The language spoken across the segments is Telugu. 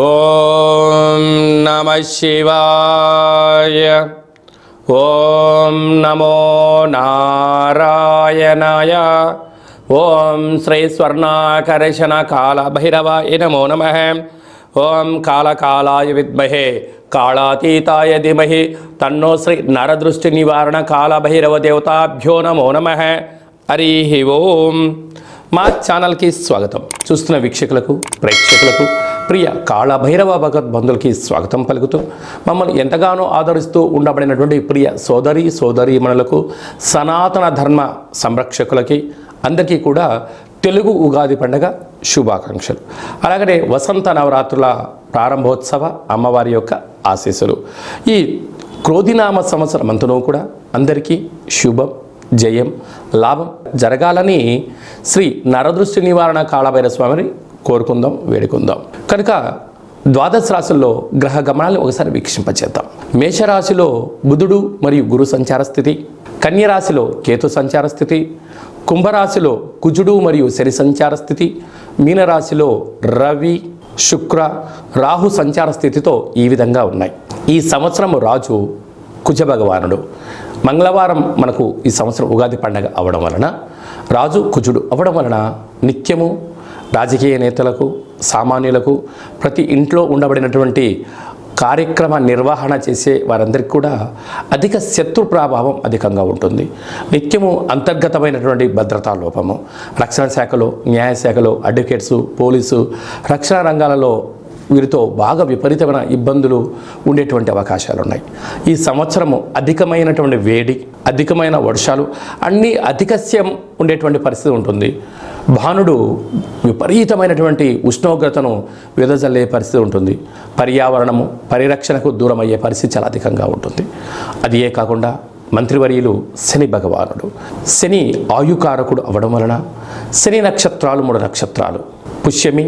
ఓం నమః శివాయ. ఓం నమో నారాయణాయ. ఓం శ్రీ స్వర్ణాకర్షణ కాల భైరవాయ నమో నమః. ఓం కాళకాలాయ విద్మహే కాళాతీతాయ ధీమహి తన్నో శ్రీ నరదృష్టి నివారణ కాళభైరవ దేవతాభ్యో నమో నమః. హరి ఓం. మా ఛానల్కి స్వాగతం. చూస్తున్న వీక్షకులకు, ప్రేక్షకులకు, ప్రియ కాళభైరవ భగవద్బంధులకి స్వాగతం పలుకుతూ మమ్మల్ని ఎంతగానో ఆదరిస్తూ ఉండబడినటువంటి ప్రియ సోదరీమణులకు, సనాతన ధర్మ సంరక్షకులకి అందరికీ కూడా తెలుగు ఉగాది పండుగ శుభాకాంక్షలు. అలాగనే వసంత నవరాత్రుల ప్రారంభోత్సవ అమ్మవారి యొక్క ఆశీస్సులు. ఈ క్రోధినామ సంవత్సరం అంతనూ కూడా అందరికీ శుభం, జయం, లాభం జరగాలని శ్రీ నరదృష్టి నివారణ కాళభైరవ స్వామిని కోరుకుందాం, వేడుకుందాం. కనుక ద్వాదశ రాశుల్లో గ్రహ గమనాలను ఒకసారి వీక్షింపచేద్దాం. మేషరాశిలో బుధుడు మరియు గురు సంచార స్థితి, కన్యరాశిలో కేతు సంచార స్థితి, కుంభరాశిలో కుజుడు మరియు శని సంచార స్థితి, మీనరాశిలో రవి, శుక్ర, రాహు సంచార స్థితితో ఈ విధంగా ఉన్నాయి. ఈ సంవత్సరం రాజు కుజ భగవానుడు. మంగళవారం మనకు ఈ సంవత్సరం ఉగాది పండగ అవ్వడం వలన, రాజు కుజుడు అవ్వడం వలన నిత్యము రాజకీయ నేతలకు, సామాన్యులకు, ప్రతి ఇంట్లో ఉండబడినటువంటి కార్యక్రమ నిర్వహణ చేసే వారందరికీ కూడా అధిక శత్రు ప్రభావం అధికంగా ఉంటుంది. నిత్యము అంతర్గతమైనటువంటి భద్రతా లోపము, రక్షణ శాఖలో, న్యాయశాఖలో, అడ్వకేట్సు, పోలీసు, రక్షణ రంగాలలో వీరితో బాగా విపరీతమైన ఇబ్బందులు ఉండేటువంటి అవకాశాలు ఉన్నాయి. ఈ సంవత్సరము అధికమైనటువంటి వేడి, అధికమైన వర్షాలు, అన్నీ అధికస్యం ఉండేటువంటి పరిస్థితి ఉంటుంది. భానుడు విపరీతమైనటువంటి ఉష్ణోగ్రతను వెదజల్లే పరిస్థితి ఉంటుంది. పర్యావరణము పరిరక్షణకు దూరం అయ్యే పరిస్థితి చాలా అధికంగా ఉంటుంది. అదియే కాకుండా మంత్రివర్యులు శని భగవానుడు. శని ఆయుకారకుడు అవ్వడం వలన శని నక్షత్రాలు 3 నక్షత్రాలు. పుష్యమి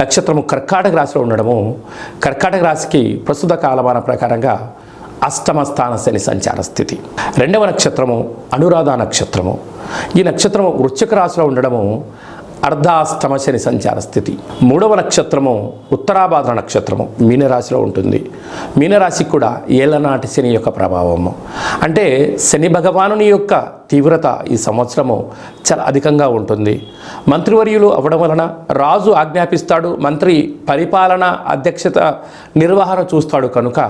నక్షత్రము కర్కాటక రాశిలో ఉండడము, కర్కాటక రాశికి ప్రస్తుత కాలమాన ప్రకారంగా అష్టమ స్థాన శని సంచార స్థితి. 2వ నక్షత్రము అనురాధ నక్షత్రము. ఈ నక్షత్రము వృశ్చిక రాశిలో ఉండడము అర్ధాష్టమ శని సంచార స్థితి. 3వ నక్షత్రము ఉత్తరాభాద్ర నక్షత్రము మీనరాశిలో ఉంటుంది. మీనరాశికి కూడా ఏళ్ళనాటి శని యొక్క ప్రభావము. అంటే శని భగవానుని యొక్క తీవ్రత ఈ సంవత్సరము చాలా అధికంగా ఉంటుంది. మంత్రివర్యులు అవ్వడం వలన రాజు ఆజ్ఞాపిస్తాడు, మంత్రి పరిపాలన అధ్యక్షత నిర్వహణ చూస్తాడు. కనుక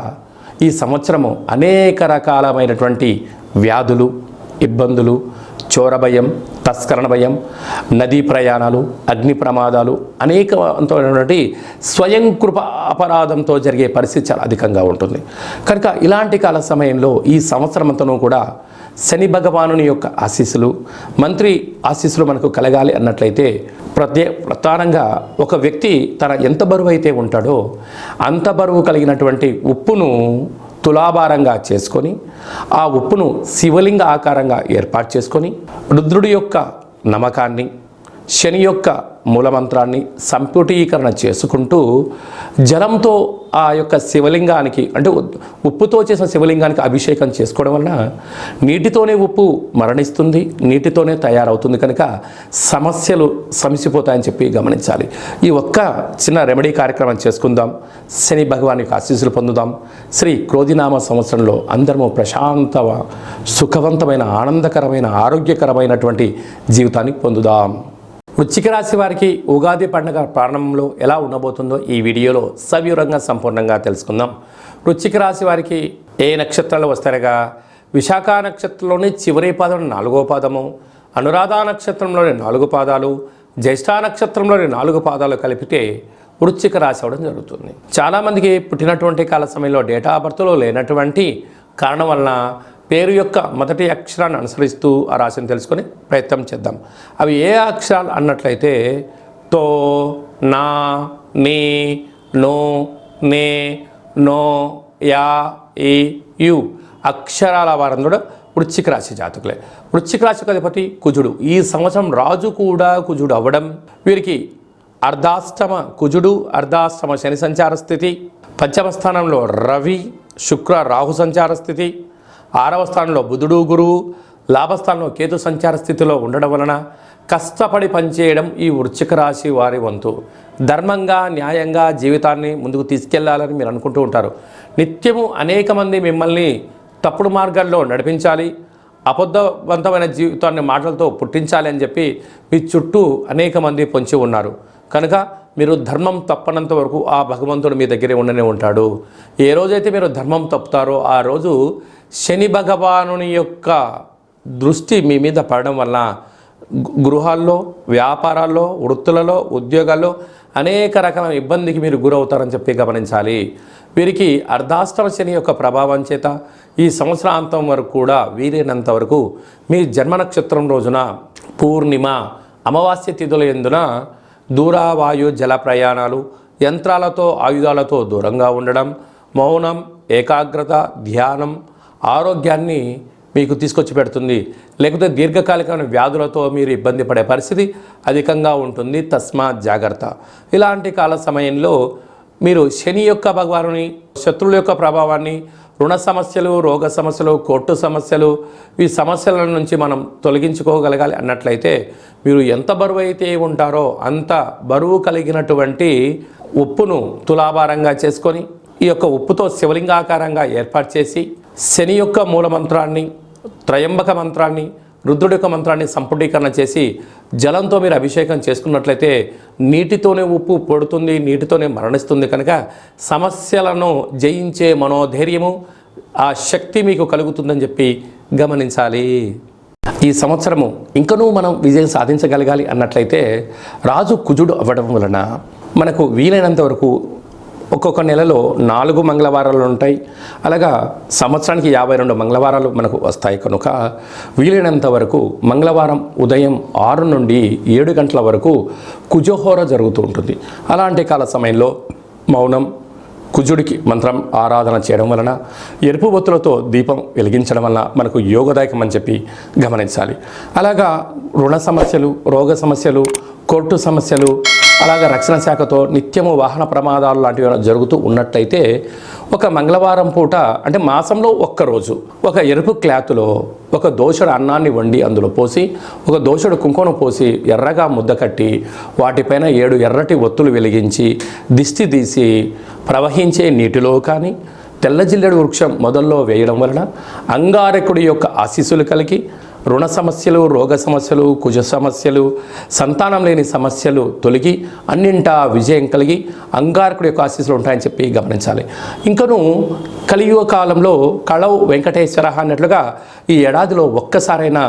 ఈ సంవత్సరము అనేక రకాలమైనటువంటి వ్యాధులు, ఇబ్బందులు, చోర భయం, తస్కరణ భయం, నదీ ప్రయాణాలు, అగ్ని ప్రమాదాలు, అనేకమైనటువంటి స్వయం కృప అపరాధంతో జరిగే పరిస్థితి చాలా అధికంగా ఉంటుంది. కనుక ఇలాంటి కాల సమయంలో ఈ సంవత్సరం అంతనూ కూడా శని భగవానుని యొక్క ఆశీస్సులు, మంత్రి ఆశీస్సులు మనకు కలగాలి అన్నట్లయితే ప్రధానంగా ఒక వ్యక్తి తన ఎంత బరువు అయితే ఉంటాడో అంత బరువు కలిగినటువంటి ఉప్పును తులాభారంగా చేసుకొని, ఆ ఉప్పును శివలింగ ఆకారంగా ఏర్పాటు చేసుకొని, రుద్రుడి యొక్క నమ్మకాన్ని, శని యొక్క మూలమంత్రాన్ని సంపుటీకరణ చేసుకుంటూ జలంతో ఆ యొక్క శివలింగానికి, అంటే ఉప్పుతో చేసిన శివలింగానికి అభిషేకం చేసుకోవడం వలన నీటితోనే ఉప్పు మరణిస్తుంది, నీటితోనే తయారవుతుంది. కనుక సమస్యలు సమసిపోతాయని చెప్పి గమనించాలి. ఈ ఒక్క చిన్న రెమెడీ కార్యక్రమం చేసుకుందాం. శని భగవాన్ యొక్క ఆశీస్సులు పొందుదాం. శ్రీ క్రోధినామ సంవత్సరంలో అందరము ప్రశాంత, సుఖవంతమైన, ఆనందకరమైన, ఆరోగ్యకరమైనటువంటి జీవితాన్ని పొందుదాం. వృశ్చిక రాశి వారికి ఉగాది పండుగ ప్రారంభంలో ఎలా ఉండబోతుందో ఈ వీడియోలో సవివరంగా సంపూర్ణంగా తెలుసుకుందాం. వృశ్చిక రాశి వారికి ఏ నక్షత్రాలు వస్తారగా, విశాఖ నక్షత్రంలోని చివరి పాదం 4వ పాదము, అనురాధ నక్షత్రంలోని 4 పాదాలు, జ్యేష్ఠ నక్షత్రంలోని 4 పాదాలు కలిపితే వృశ్చిక రాశి అవడం జరుగుతుంది. చాలామందికి పుట్టినటువంటి కాల సమయంలో డేటా ఆఫ్ బర్త్లో లేనటువంటి కారణం వలన పేరు యొక్క మొదటి అక్షరాన్ని అనుసరిస్తూ ఆ రాశిని తెలుసుకొని ప్రయత్నం చేద్దాం. అవి ఏ అక్షరాలు అన్నట్లయితే తో, నా, నీ, నో, నే, నో, యా, ఈ, యు అక్షరాల వారందరూ వృశ్చిక రాశి జాతకులే. వృశ్చిక రాశికి అధిపతి కుజుడు. ఈ సంవత్సరం రాజు కూడా కుజుడు అవ్వడం, వీరికి అర్ధాష్టమ కుజుడు, అర్ధాష్టమ శని సంచార స్థితి, 5వ స్థానంలో రవి, శుక్ర, రాహు సంచార స్థితి, 6వ స్థానంలో బుధుడు, గురువు, లాభస్థానంలో కేతు సంచార స్థితిలో ఉండడం వలన కష్టపడి పనిచేయడం ఈ వృశ్చిక రాశి వారి వంతు. ధర్మంగా న్యాయంగా జీవితాన్ని ముందుకు తీసుకెళ్లాలని మీరు అనుకుంటూ ఉంటారు. నిత్యము అనేక మంది మిమ్మల్ని తప్పుడు మార్గాల్లో నడిపించాలి, అబద్ధవంతమైన జీవితాన్ని మాటలతో పుట్టించాలి అని చెప్పి మీ చుట్టూ అనేక మంది పొంచి ఉన్నారు. కనుక మీరు ధర్మం తప్పనంత వరకు ఆ భగవంతుడు మీ దగ్గరే ఉండనే ఉంటాడు. ఏ రోజైతే మీరు ధర్మం తప్పుతారో ఆ రోజు శని భగవానుని యొక్క దృష్టి మీ మీద పడడం వల్ల గృహాల్లో, వ్యాపారాల్లో, వృత్తులలో, ఉద్యోగాల్లో అనేక రకాల ఇబ్బందికి మీరు గురవుతారని చెప్పి గమనించాలి. వీరికి అర్ధాష్టమ శని యొక్క ప్రభావం చేత ఈ సంవత్సరాంతం వరకు కూడా వీలైనంత వరకు మీ జన్మ నక్షత్రం రోజున పూర్ణిమ, అమావాస్య తిథుల యందున దూరావాయు జల ప్రయాణాలు, యంత్రాలతో ఆయుధాలతో దూరంగా ఉండడం, మౌనం, ఏకాగ్రత, ధ్యానం ఆరోగ్యాన్ని మీకు తీసుకొచ్చి పెడుతుంది. లేకపోతే దీర్ఘకాలికమైన వ్యాధులతో మీరు ఇబ్బంది పడే పరిస్థితి అధికంగా ఉంటుంది. తస్మాత్ జాగ్రత్త. ఇలాంటి కాల సమయంలో మీరు శని యొక్క భగవానుని, శత్రువుల యొక్క ప్రభావాన్ని, రుణ సమస్యలు, రోగ సమస్యలు, కోర్టు సమస్యలు, ఈ సమస్యల నుంచి మనం తొలగించుకోగలగాలి అన్నట్లయితే మీరు ఎంత బరువు అయితే ఉంటారో అంత బరువు కలిగినటువంటి ఉప్పును తులాభారంగా చేసుకొని ఈ యొక్క ఉప్పుతో శివలింగాకారంగా ఏర్పాటు చేసి శని యొక్క మూలమంత్రాన్ని, త్రయంబక మంత్రాన్ని, రుద్రుడి యొక్క మంత్రాన్ని సంపుటీకరణ చేసి జలంతో మీరు అభిషేకం చేసుకున్నట్లయితే నీటితోనే ఉప్పు పొడుతుంది, నీటితోనే మరణిస్తుంది. కనుక సమస్యలను జయించే మనోధైర్యము, ఆ శక్తి మీకు కలుగుతుందని చెప్పి గమనించాలి. ఈ సంవత్సరము ఇంకనూ మనం విజయం సాధించగలగాలి అన్నట్లయితే రాజు కుజుడు అవ్వడం వలన మనకు వీలైనంత వరకు ఒక్కొక్క నెలలో 4 మంగళవారాలు ఉంటాయి. అలాగా సంవత్సరానికి 52 మంగళవారాలు మనకు వస్తాయి. కనుక వీలైనంత వరకు మంగళవారం ఉదయం 6 నుండి 7 గంటల వరకు కుజహోర జరుగుతూ ఉంటుంది. అలాంటి కాల సమయంలో మౌనం, కుజుడికి మంత్రం ఆరాధన చేయడం వలన, ఎరుపు బొత్తులతో దీపం వెలిగించడం వలన మనకు యోగదాయకం అని చెప్పి గమనించాలి. అలాగా రుణ సమస్యలు, రోగ సమస్యలు, కోర్టు సమస్యలు, అలాగే రక్షణ శాఖతో నిత్యము వాహన ప్రమాదాలు లాంటివి జరుగుతూ ఉన్నట్టయితే ఒక మంగళవారం పూట, అంటే మాసంలో ఒక్కరోజు, ఒక ఎరుపు క్లాత్లో ఒక దోషుడు అన్నాన్ని వండి అందులో పోసి, ఒక దోషుడు కుంకుమను పోసి ఎర్రగా ముద్ద కట్టి వాటిపైన 7 ఎర్రటి ఒత్తులు వెలిగించి దిష్టి తీసి ప్రవహించే నీటిలో కానీ తెల్ల జిల్లెడు వృక్షం మొదల్లో వేయడం వలన అంగారకుడి యొక్క ఆశీస్సులు కలిగి రుణ సమస్యలు, రోగ సమస్యలు, కుజ సమస్యలు, సంతానం లేని సమస్యలు తొలగి అన్నింటా విజయం కలిగి అంగారకుడి యొక్క ఆశీస్సులు ఉంటాయని చెప్పి గమనించాలి. ఇంకనూ కలియుగ కాలంలో కళవు వెంకటేశ్వర అన్నట్లుగా ఈ ఏడాదిలో ఒక్కసారైనా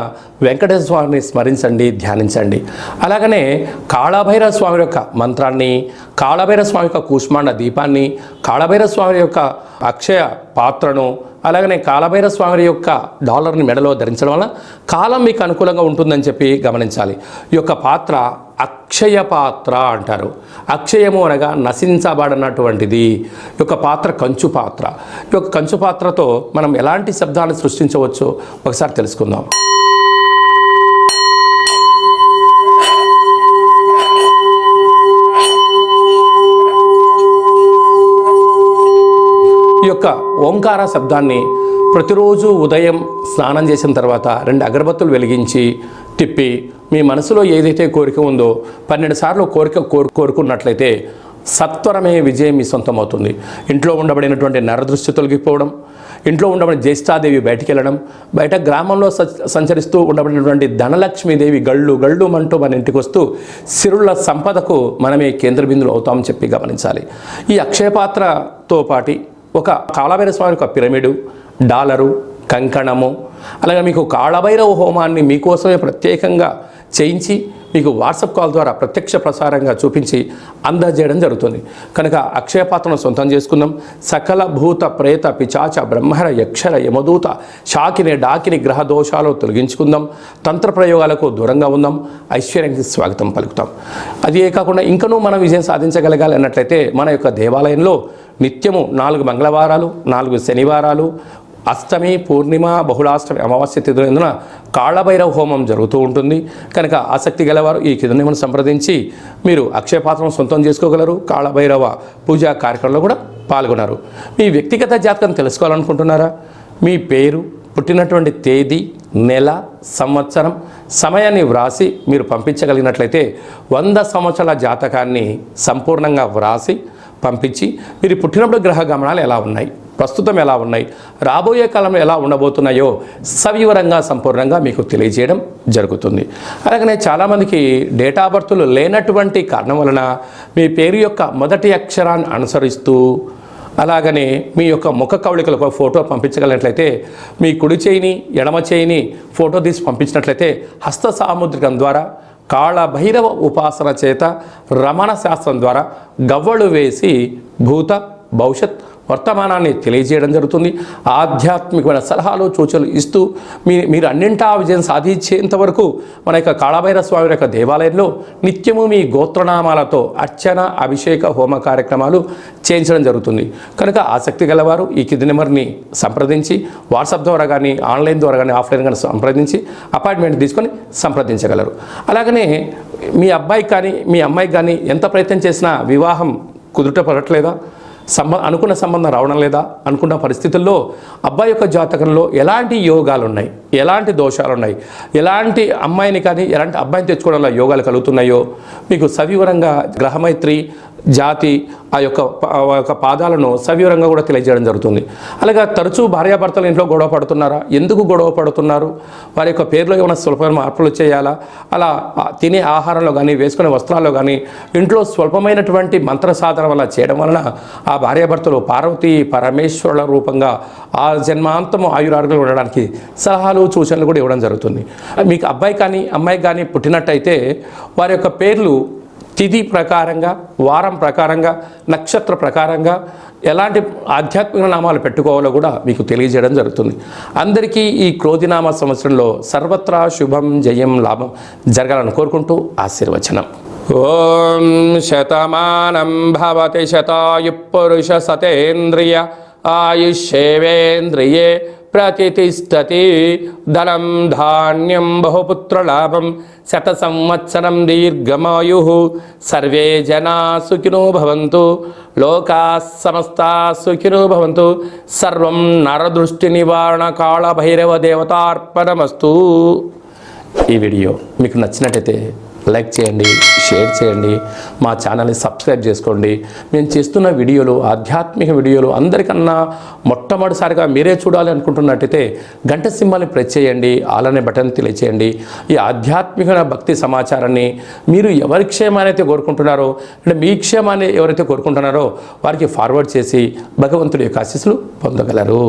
వెంకటేశ్వర స్వామిని స్మరించండి, ధ్యానించండి. అలాగనే కాళభైరవ స్వామి యొక్క మంత్రాన్ని, కాళభైరవ స్వామి యొక్క కూష్మాండ దీపాన్ని, కాళభైరవ స్వామి యొక్క అక్షయ పాత్రను, అలాగనే కాళభైరవ స్వామి యొక్క డాలర్ని మెడలో ధరించడం వల్ల కాలం మీకు అనుకూలంగా ఉంటుందని చెప్పి గమనించాలి. ఈ యొక్క పాత్ర అక్షయ పాత్ర అంటారు. అక్షయము అనగా నశించబడినటువంటిది. ఈ యొక్క పాత్ర కంచు పాత్ర. ఈ యొక్క కంచు పాత్రతో మనం ఎలాంటి శబ్దాలను సృష్టించవచ్చో ఒకసారి తెలుసుకుందాం. ఈ యొక్క ఓంకార శబ్దాన్ని ప్రతిరోజు ఉదయం స్నానం చేసిన తర్వాత 2 అగరబత్తులు వెలిగించి తిప్పి మీ మనసులో ఏదైతే కోరిక ఉందో 12 సార్లు కోరుకున్నట్లయితే సత్వరమే విజయం మీ సొంతమవుతుంది. ఇంట్లో ఉండబడినటువంటి నరదృష్టి తొలగిపోవడం, ఇంట్లో ఉండబడిన జ్యేష్ఠాదేవి బయటికి వెళ్ళడం, బయట గ్రామంలో సంచరిస్తూ ఉండబడినటువంటి ధనలక్ష్మీదేవి గళ్ళు మంటూ మన ఇంటికి వస్తూ సిరుల సంపదకు మనమే కేంద్ర బిందులు అవుతామని చెప్పి గమనించాలి. ఈ అక్షయపాత్రతో పాటి ఒక కాళభైరవ స్వామి యొక్క పిరమిడు, డాలరు, కంకణము, అలాగే మీకు కాళభైరవ హోమాన్ని మీకోసమే ప్రత్యేకంగా చేయించి మీకు వాట్సాప్ కాల్ ద్వారా ప్రత్యక్ష ప్రసారంగా చూపించి అందజేయడం జరుగుతుంది. కనుక అక్షయపాత్రను సొంతం చేసుకుందాం. సకల భూత ప్రేత పిచాచ బ్రహ్మర యక్షర యమదూత శాకిని డాకిని గ్రహ దోషాలు తొలగించుకుందాం. తంత్ర ప్రయోగాలకు దూరంగా ఉందాం. ఐశ్వర్యానికి స్వాగతం పలుకుతాం. అదే కాకుండా ఇంకనూ మనం విజయం సాధించగలగాలి అన్నట్లయితే మన యొక్క దేవాలయంలో నిత్యము 4 మంగళవారాలు, 4 శనివారాలు, అష్టమి, పూర్ణిమ, బహుళాష్టమి, అమావాస్య తిథులందున కాళభైరవ హోమం జరుగుతూ ఉంటుంది. కనుక ఆసక్తి గలవారు ఈ కిందనేమని సంప్రదించి మీరు అక్షయపాత్రను సొంతం చేసుకోగలరు. కాళభైరవ పూజా కార్యక్రమంలో కూడా పాల్గొన్నారు. మీ వ్యక్తిగత జాతకం తెలుసుకోవాలనుకుంటున్నారా? మీ పేరు, పుట్టినటువంటి తేదీ, నెల, సంవత్సరం, సమయాన్ని వ్రాసి మీరు పంపించగలిగినట్లయితే 100 సంవత్సరాల జాతకాన్ని సంపూర్ణంగా వ్రాసి పంపించి మీరు పుట్టినప్పుడు గ్రహ గమనాలు ఎలా ఉన్నాయి, ప్రస్తుతం ఎలా ఉన్నాయి, రాబోయే కాలంలో ఎలా ఉండబోతున్నాయో సవివరంగా సంపూర్ణంగా మీకు తెలియజేయడం జరుగుతుంది. అలాగనే చాలామందికి డేట్ ఆఫ్ బర్త్లు లేనటువంటి కారణం వలన మీ పేరు యొక్క మొదటి అక్షరాన్ని అనుసరిస్తూ అలాగనే మీ యొక్క ముఖ కవళికలకు ఒక ఫోటో పంపించగలిగినట్లయితే మీ కుడి చేయిని ఎడమ చేయిని ఫోటో తీసి పంపించినట్లయితే హస్త సాముద్రికం ద్వారా కాళభైరవ ఉపాసన చేత రమణ శాస్త్రం ద్వారా గవ్వలు వేసి భూత భవిష్యత్ వర్తమానాన్ని తెలియజేయడం జరుగుతుంది. ఆధ్యాత్మికమైన సలహాలు సూచనలు ఇస్తూ మీరు అన్నింటా విజయం సాధించేంత వరకు మన యొక్క కాళభైరవ స్వామి యొక్క దేవాలయంలో నిత్యము మీ గోత్రనామాలతో అర్చన, అభిషేక, హోమ కార్యక్రమాలు చేయించడం జరుగుతుంది. కనుక ఆసక్తి గలవారు ఈ కింది నెంబర్ని సంప్రదించి వాట్సాప్ ద్వారా కానీ ఆన్లైన్ ద్వారా కానీ ఆఫ్లైన్ కానీ సంప్రదించి అపాయింట్మెంట్ తీసుకొని సంప్రదించగలరు. అలాగనే మీ అబ్బాయికి కానీ మీ అమ్మాయికి కానీ ఎంత ప్రయత్నం చేసినా వివాహం కుదుట పడట్లేదా, అనుకున్న సంబంధం రావడం లేదా అనుకున్న పరిస్థితుల్లో అబ్బాయి యొక్క జాతకంలో ఎలాంటి యోగాలు ఉన్నాయి, ఎలాంటి దోషాలు ఉన్నాయి, ఎలాంటి అమ్మాయిని కానీ ఎలాంటి అబ్బాయిని తెచ్చుకోవడంలో యోగాలు కలుగుతున్నాయో మీకు సవివరంగా గ్రహమైత్రి జాతి ఆ యొక్క పాదాలను సవివరంగా కూడా తెలియజేయడం జరుగుతుంది. అలాగే తరచూ భార్యాభర్తలు ఇంట్లో గొడవ పడుతున్నారా, ఎందుకు గొడవ పడుతున్నారు, వారి యొక్క పేరులో ఏమైనా స్వల్పమైన మార్పులు చేయాలా, అలా తినే ఆహారంలో కానీ వేసుకునే వస్త్రాల్లో కానీ ఇంట్లో స్వల్పమైనటువంటి మంత్ర సాధన వల్ల చేయడం వలన ఆ భార్యాభర్తలు పార్వతీ పరమేశ్వరుల రూపంగా ఆ జన్మాంతము ఆయురారోగ్యాలు ఉండడానికి సలహాలు సూచనలు కూడా ఇవ్వడం జరుగుతుంది. మీకు అబ్బాయి కానీ అమ్మాయి కానీ పుట్టినట్టయితే వారి యొక్క పేర్లు తిథి ప్రకారంగా, వారం ప్రకారంగా, నక్షత్ర ప్రకారంగా ఎలాంటి ఆధ్యాత్మిక నామాలు పెట్టుకోవాలో కూడా మీకు తెలియజేయడం జరుగుతుంది. అందరికీ ఈ క్రోధినామ సంవత్సరంలో సర్వత్రా శుభం, జయం, లాభం జరగాలని కోరుకుంటూ ఆశీర్వచనం. ఓం శతమానం భవతి శతాయు పురుష సతేంద్రియ ఆయుష్యేవేంద్రియే ప్రతిష్టతి ధనం ధాన్యం బహుపుత్రలాభం శత సంవత్సరం దీర్ఘమాయు సర్వే జనా సుఖినో భవంతు లోకా సమస్తా సుఖినో భవంతు సర్వం నరదృష్టి నివారణ కాళభైరవ దేవతార్పణమస్తు. ఈ వీడియో మీకు నచ్చినట్టయితే లైక్ చేయండి, షేర్ చేయండి, మా ఛానల్ని సబ్స్క్రైబ్ చేసుకోండి. మేము చేస్తున్న వీడియోలు, ఆధ్యాత్మిక వీడియోలు అందరికన్నా మొట్టమొదటిసారిగా మీరే చూడాలి అనుకుంటున్నట్టయితే గంట సింబల్ని ప్రెస్ చేయండి, ఆల్ అనే బటన్ తెలియచేయండి. ఈ ఆధ్యాత్మిక భక్తి సమాచారాన్ని మీరు ఎవరి క్షేమాన్ని అయితే కోరుకుంటున్నారో, అంటే మీ క్షేమాన్ని ఎవరైతే కోరుకుంటున్నారో వారికి ఫార్వర్డ్ చేసి భగవంతుడి యొక్క ఆశీస్సులు పొందగలరు.